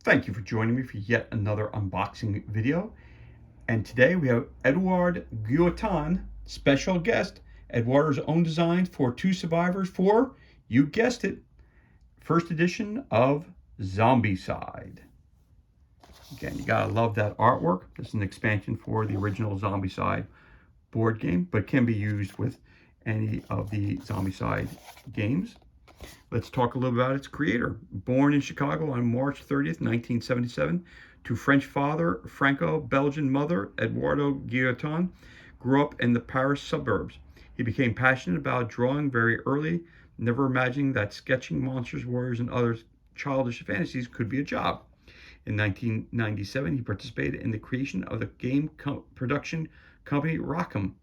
Thank you for joining me for yet another unboxing video. And today we have Edouard Guiton, special guest, Edouard's own design for two survivors for, you guessed it, first edition of Zombicide. Again, you gotta love that artwork. This is an expansion for the original Zombicide board game, but can be used with any of the Zombicide games. Let's talk a little about its creator. Born in Chicago on March 30th, 1977, to French father, Franco-Belgian mother, Eduardo Guiton, grew up in the Paris suburbs. He became passionate about drawing very early, never imagining that sketching monsters, warriors, and other childish fantasies could be a job. In 1997, he participated in the creation of the game production company Rackham,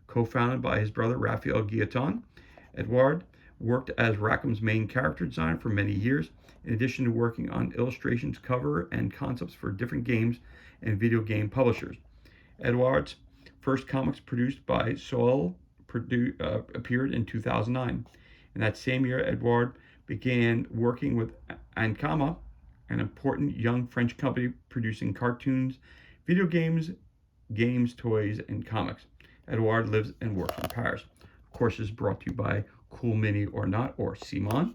co-founded by his brother Raphael Guiton. Edouard worked as Rackham's main character designer for many years, in addition to working on illustrations, cover, and concepts for different games and video game publishers. Edouard's first comics produced by Soil appeared in 2009. In that same year, Edouard began working with Ankama, an important young French company producing cartoons, video games, toys, and comics. Edouard lives and works in Paris. Of course, this is brought to you by Cool Mini or Not, or Simon,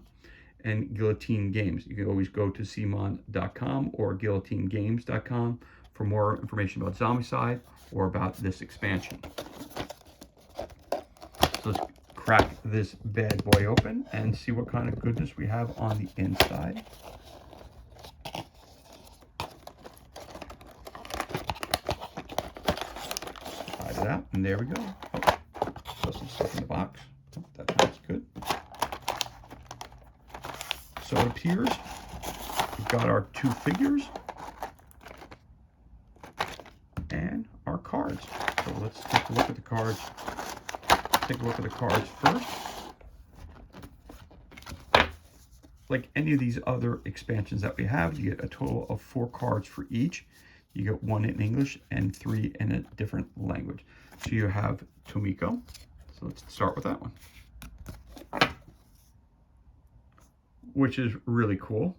and Guillotine Games. You can always go to simon.com or guillotinegames.com for more information about Zombicide or about this expansion. So let's crack this bad boy open and see what kind of goodness we have on the inside. Slide it out, and there we go. Oh, still some stuff in the box. Oh, that's good. So it appears we've got our two figures and our cards. So let's take a look at the cards. Take a look at the cards first. Like any of these other expansions that we have, you get a total of 4 cards for each. You get 1 in English and 3 in a different language. So you have Tomiko. So let's start with that one, which is really cool.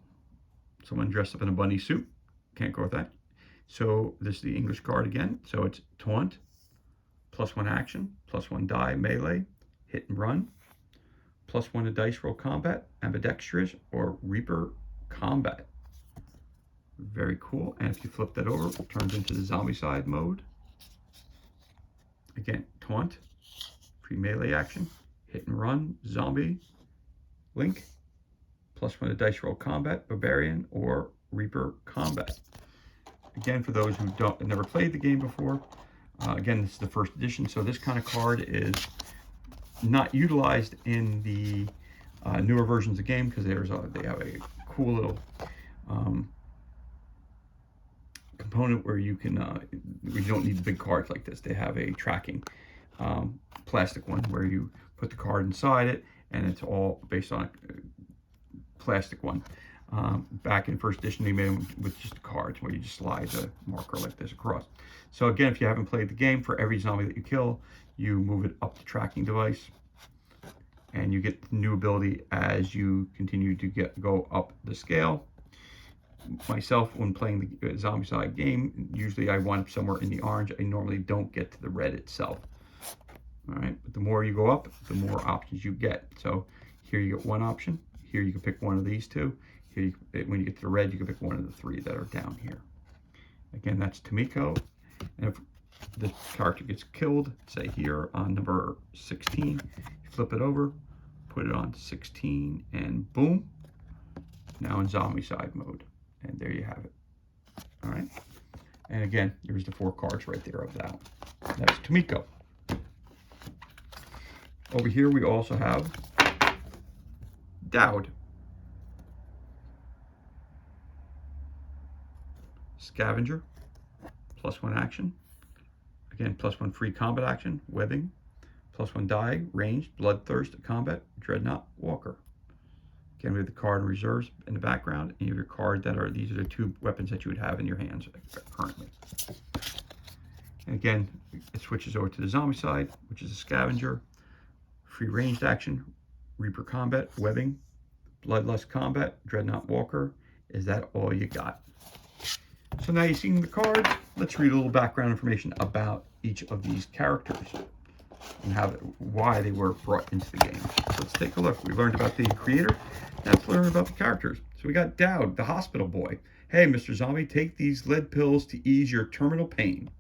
Someone dressed up in a bunny suit. Can't go with that. So this is the English card again. So it's Taunt, +1 action, +1 die, melee, hit and run, +1 to dice roll combat, ambidextrous, or Reaper combat. Very cool. And if you flip that over, it turns into the Zombicide mode. Again, Taunt, pre-melee action, hit and run, zombie, link, +1 to dice roll combat, barbarian, or Reaper combat. Again, for those who never played the game before, again, this is the first edition, so this kind of card is not utilized in the newer versions of the game because they have a cool little component where you can you don't need the big cards like this. They have a tracking plastic one where you put the card inside it, and it's all based on a plastic one. Back in first edition, they made them with just cards where you just slide the marker like this across. So again, if you haven't played the game, for every zombie that you kill, you move it up the tracking device, and you get the new ability as you continue to go up the scale. Myself, when playing the Zombicide game, usually I wind up somewhere in the orange. I normally don't get to the red itself. All right, but the more you go up, the more options you get. So here you get 1 option. Here you can pick one of these 2. Here, when you get to the red, you can pick one of the 3 that are down here. Again, that's Tomiko. And if the character gets killed, say here on number 16, you flip it over, put it on 16, and boom, now in Zombicide mode. And there you have it. All right. And again, there's the 4 cards right there of that one. That's Tomiko. Over here, we also have Dowd. Scavenger, +1 action. Again, +1 free combat action, webbing, +1 die, ranged, bloodthirst, combat, dreadnought, walker. Again, we have the card in reserves in the background, and you have your card these are the 2 weapons that you would have in your hands currently. And again, it switches over to the Zombicide, which is a scavenger, free ranged action, Reaper combat, webbing, bloodlust combat, dreadnought walker, Is that all you got? So now you've seen the cards. Let's read a little background information about each of these characters and why they were brought into the game. So let's take a look. We learned about the creator. Now let's learn about the characters. So we got Dowd, the hospital boy. Hey, Mr. Zombie, take these lead pills to ease your terminal pain.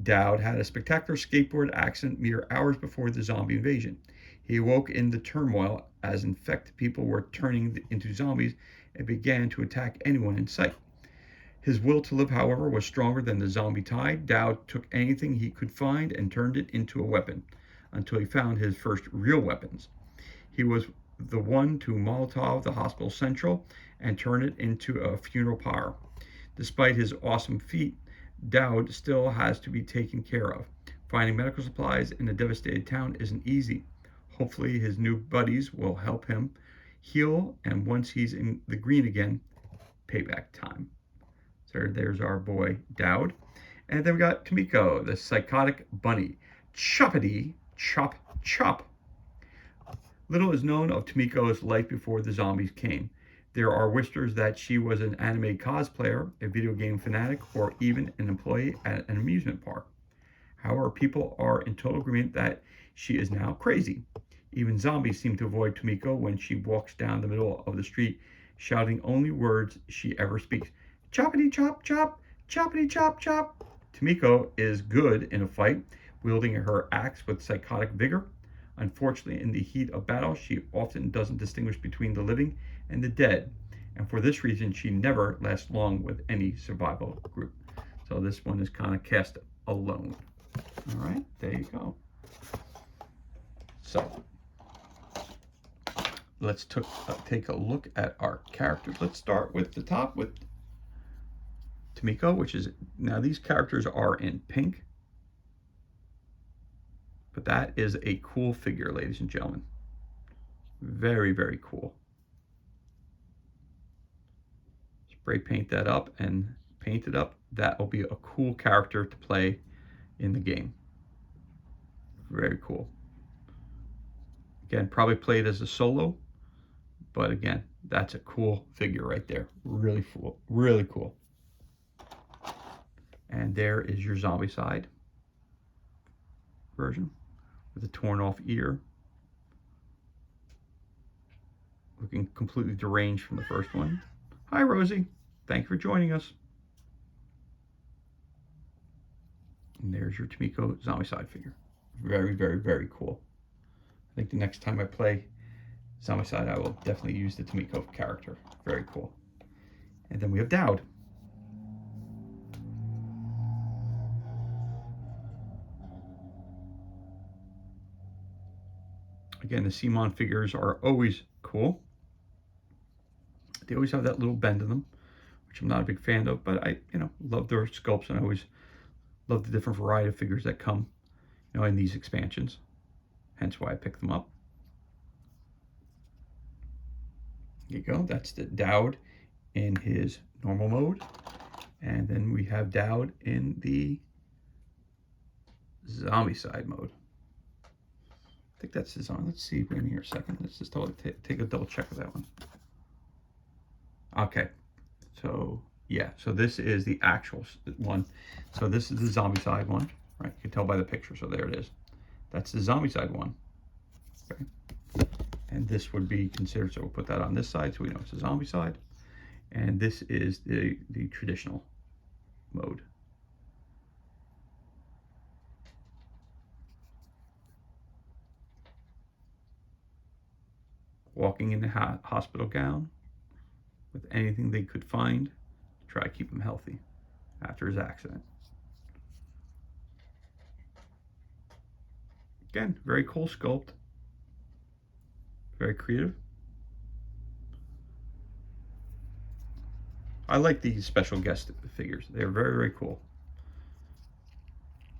Dowd had a spectacular skateboard accident mere hours before the zombie invasion. He awoke in the turmoil as infected people were turning into zombies and began to attack anyone in sight. His will to live, however, was stronger than the zombie tide. Dowd took anything he could find and turned it into a weapon until he found his first real weapons. He was the one to Molotov the hospital central and turn it into a funeral pyre. Despite his awesome feat, Dowd still has to be taken care of. Finding medical supplies in a devastated town isn't easy. Hopefully his new buddies will help him heal, and once he's in the green again, payback time. So there's our boy Dowd. And then we got Tomiko, the psychotic bunny. Choppity, chop, chop. Little is known of Tomiko's life before the zombies came. There are whispers that she was an anime cosplayer, a video game fanatic, or even an employee at an amusement park. However, people are in total agreement that she is now crazy. Even zombies seem to avoid Tomiko when she walks down the middle of the street, shouting only words she ever speaks. Choppity chop chop, choppity chop chop. Tomiko is good in a fight, wielding her axe with psychotic vigor. Unfortunately, in the heat of battle, she often doesn't distinguish between the living and the dead. And for this reason, she never lasts long with any survival group. So this one is kind of cast alone. All right, there you go. So let's take a look at our characters. Let's start with the top with Tomiko, which is, now these characters are in pink, but that is a cool figure, ladies and gentlemen. Very, very cool. Spray paint that up and paint it up. That will be a cool character to play in the game. Very cool. Again, probably played as a solo, but again, that's a cool figure right there. Really cool, really cool. And there is your Zombicide version with a torn off ear. Looking completely deranged from the first one. Hi, Rosie. Thank you for joining us. And there's your Tomiko Zombicide figure. Very, very, very cool. I think the next time I play Zombicide, I will definitely use the Tomiko character. Very cool. And then we have Dowd. Again, the Simon figures are always cool. They always have that little bend in them, which I'm not a big fan of, but I, love their sculpts, and I always love the different variety of figures that come, in these expansions. Hence why I picked them up. There you go. That's the Dowd in his normal mode. And then we have Dowd in the Zombicide mode. I think that's his on. Let's see if we're in here a second. Let's just take a double check of that one. Okay. So, yeah. So this is the actual one. So this is the Zombicide one. Right? You can tell by the picture. So there it is. That's the Zombicide one. Okay. And this would be considered, so we'll put that on this side so we know it's a Zombicide. And this is the traditional mode. Walking in the hospital gown with anything they could find to try to keep him healthy after his accident. Again, very cool sculpt. Very creative. I like these special guest figures. They're very, very cool.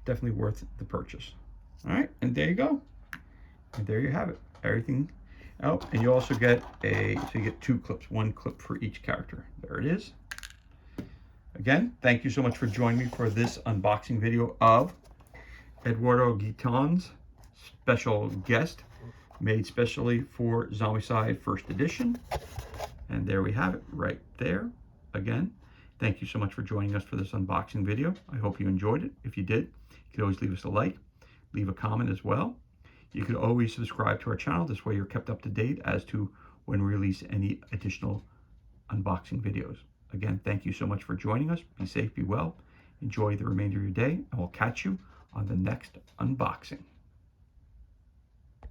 Definitely worth the purchase. All right, and there you go. And there you have it. Everything. Oh, and you also get so you get 2 clips, 1 clip for each character. There it is. Again, thank you so much for joining me for this unboxing video of Edouard Guiton's special guest, made specially for Zombicide First Edition. And there we have it right there. Again, thank you so much for joining us for this unboxing video. I hope you enjoyed it. If you did, you can always leave us a like, leave a comment as well. You can always subscribe to our channel. This way you're kept up to date as to when we release any additional unboxing videos. Again, thank you so much for joining us. Be safe, be well. Enjoy the remainder of your day, and we'll catch you on the next unboxing.